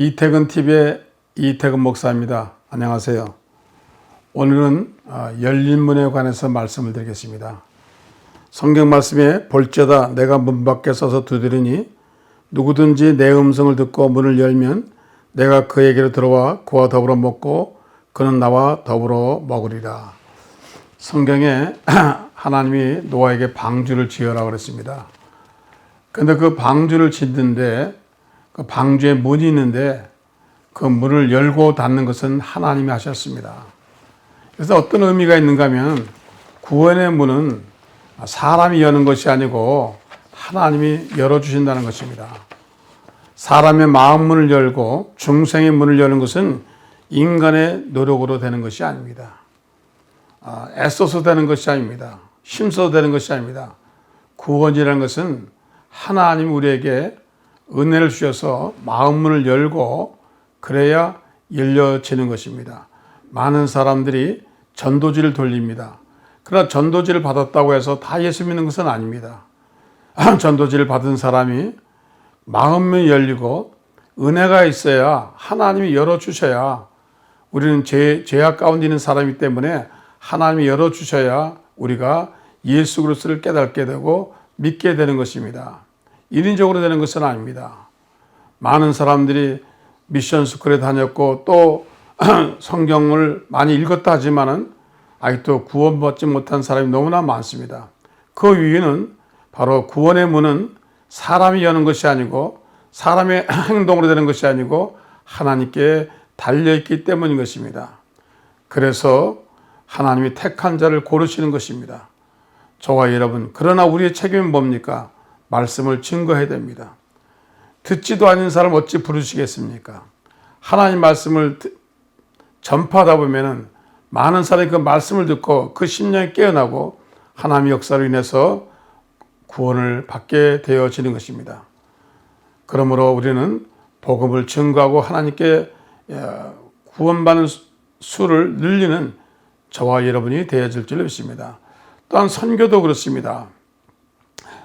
이태근 TV의 이태근 목사입니다. 안녕하세요. 오늘은 열린 문에 관해서 말씀을 드리겠습니다. 성경 말씀에 볼지어다 내가 문 밖에 서서 두드리니 누구든지 내 음성을 듣고 문을 열면 내가 그에게로 들어와 그와 더불어 먹고 그는 나와 더불어 먹으리라. 성경에 하나님이 노아에게 방주를 지으라고 그랬습니다. 그런데 그 방주를 짓는데 그 방주에 문이 있는데 그 문을 열고 닫는 것은 하나님이 하셨습니다. 그래서 어떤 의미가 있는가 하면 구원의 문은 사람이 여는 것이 아니고 하나님이 열어주신다는 것입니다. 사람의 마음 문을 열고 중생의 문을 여는 것은 인간의 노력으로 되는 것이 아닙니다. 애써서 되는 것이 아닙니다. 힘써서 되는 것이 아닙니다. 구원이라는 것은 하나님이 우리에게 은혜를 주셔서 마음 문을 열고 그래야 열려지는 것입니다. 많은 사람들이 전도지를 돌립니다. 그러나 전도지를 받았다고 해서 다 예수 믿는 것은 아닙니다. 전도지를 받은 사람이 마음이 열리고 은혜가 있어야 하나님이 열어주셔야 우리는 죄악 가운데 있는 사람이기 때문에 하나님이 열어주셔야 우리가 예수 그리스도를 깨닫게 되고 믿게 되는 것입니다. 인위적으로 되는 것은 아닙니다. 많은 사람들이 미션 스쿨에 다녔고 또 성경을 많이 읽었다 하지만은 아직도 구원받지 못한 사람이 너무나 많습니다. 그 이유는 바로 구원의 문은 사람이 여는 것이 아니고 사람의 행동으로 되는 것이 아니고 하나님께 달려있기 때문인 것입니다. 그래서 하나님이 택한 자를 고르시는 것입니다. 저와 여러분, 그러나 우리의 책임은 뭡니까? 말씀을 증거해야 됩니다. 듣지도 않는 사람 어찌 부르시겠습니까? 하나님 말씀을 전파하다 보면은 많은 사람이 그 말씀을 듣고 그 심령이 깨어나고 하나님의 역사로 인해서 구원을 받게 되어지는 것입니다. 그러므로 우리는 복음을 증거하고 하나님께 구원받는 수를 늘리는 저와 여러분이 되어질 줄 믿습니다. 또한 선교도 그렇습니다.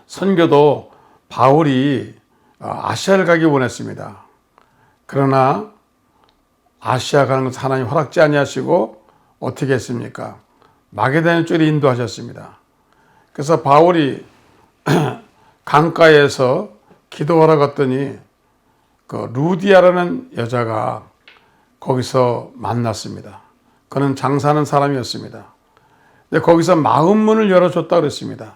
선교도 바울이 아시아를 가기 원했습니다. 그러나 아시아 가는 것을 하나님 허락지 아니하시고 어떻게 했습니까? 마게도냐 쪽으로 인도하셨습니다. 그래서 바울이 강가에서 기도하러 갔더니 그 루디아라는 여자가 거기서 만났습니다. 그는 장사하는 사람이었습니다. 근데 거기서 마음문을 열어줬다고 그랬습니다.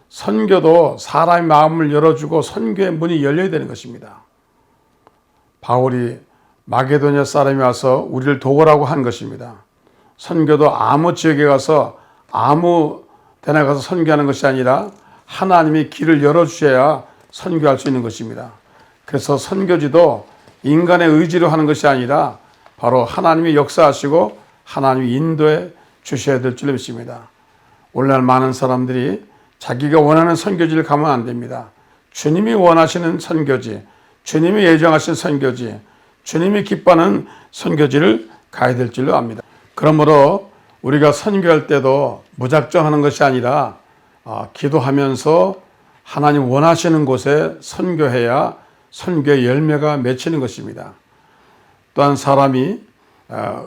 선교도 사람의 마음을 열어주고 선교의 문이 열려야 되는 것입니다. 바울이 마게도냐 사람이 와서 우리를 도우라고 한 것입니다. 선교도 아무 지역에 가서 아무 데나 가서 선교하는 것이 아니라 하나님이 길을 열어주셔야 선교할 수 있는 것입니다. 그래서 선교지도 인간의 의지로 하는 것이 아니라 바로 하나님이 역사하시고 하나님이 인도해 주셔야 될 줄 믿습니다. 오늘날 많은 사람들이 자기가 원하는 선교지를 가면 안 됩니다. 주님이 원하시는 선교지, 주님이 예정하신 선교지, 주님이 기뻐하는 선교지를 가야 될 줄로 압니다. 그러므로 우리가 선교할 때도 무작정 하는 것이 아니라 기도하면서 하나님 원하시는 곳에 선교해야 선교의 열매가 맺히는 것입니다. 또한 사람이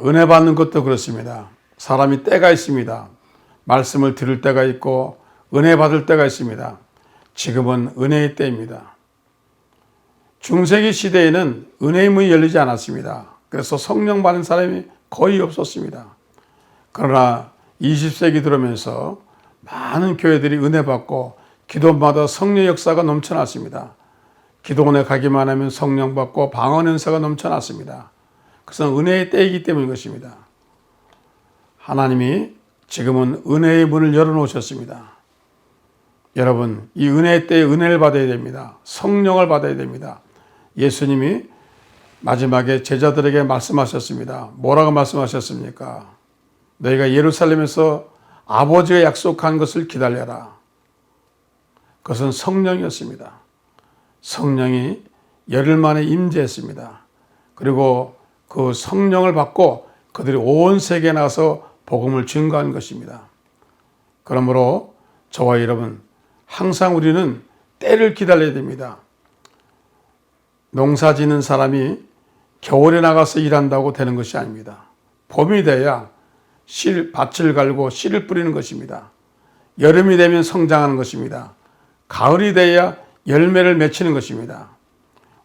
은혜 받는 것도 그렇습니다. 사람이 때가 있습니다. 말씀을 들을 때가 있고 은혜 받을 때가 있습니다. 지금은 은혜의 때입니다. 중세기 시대에는 은혜의 문이 열리지 않았습니다. 그래서 성령 받는 사람이 거의 없었습니다. 그러나 20세기 들어오면서 많은 교회들이 은혜 받고 기도마다 성령 역사가 넘쳐났습니다. 기도원에 가기만 하면 성령 받고 방언 은사가 넘쳐났습니다. 그것은 은혜의 때이기 때문인 것입니다. 하나님이 지금은 은혜의 문을 열어놓으셨습니다. 여러분, 이 은혜의 때에 은혜를 받아야 됩니다. 성령을 받아야 됩니다. 예수님이 마지막에 제자들에게 말씀하셨습니다. 뭐라고 말씀하셨습니까? 너희가 예루살렘에서 아버지가 약속한 것을 기다려라. 그것은 성령이었습니다. 성령이 열흘 만에 임재했습니다. 그리고 그 성령을 받고 그들이 온 세계에 나가서 복음을 증거한 것입니다. 그러므로 저와 여러분, 항상 우리는 때를 기다려야 됩니다. 농사 짓는 사람이 겨울에 나가서 일한다고 되는 것이 아닙니다. 봄이 돼야 밭을 갈고 씨를 뿌리는 것입니다. 여름이 되면 성장하는 것입니다. 가을이 돼야 열매를 맺히는 것입니다.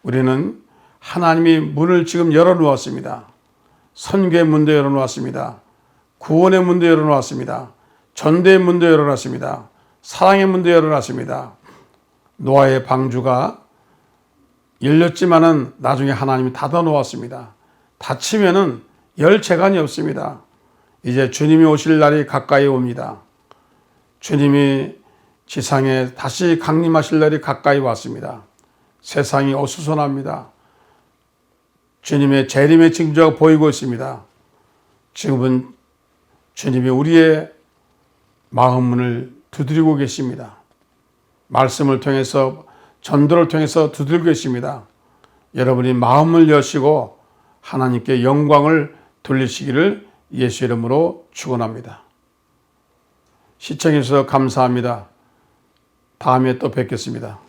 우리는 하나님이 문을 지금 열어놓았습니다. 선교의 문도 열어놓았습니다. 구원의 문도 열어놓았습니다. 전도의 문도 열어놨습니다. 사랑의 문도 열어놨습니다. 노아의 방주가 열렸지만은 나중에 하나님이 닫아놓았습니다. 닫히면은 열 재간이 없습니다. 이제 주님이 오실 날이 가까이 옵니다. 주님이 지상에 다시 강림하실 날이 가까이 왔습니다. 세상이 어수선합니다. 주님의 재림의 징조가 보이고 있습니다. 지금은 주님이 우리의 마음문을 두드리고 계십니다. 말씀을 통해서 전도를 통해서 두드리고 계십니다. 여러분이 마음을 여시고 하나님께 영광을 돌리시기를 예수 이름으로 축원합니다. 시청해 주셔서 감사합니다. 다음에 또 뵙겠습니다.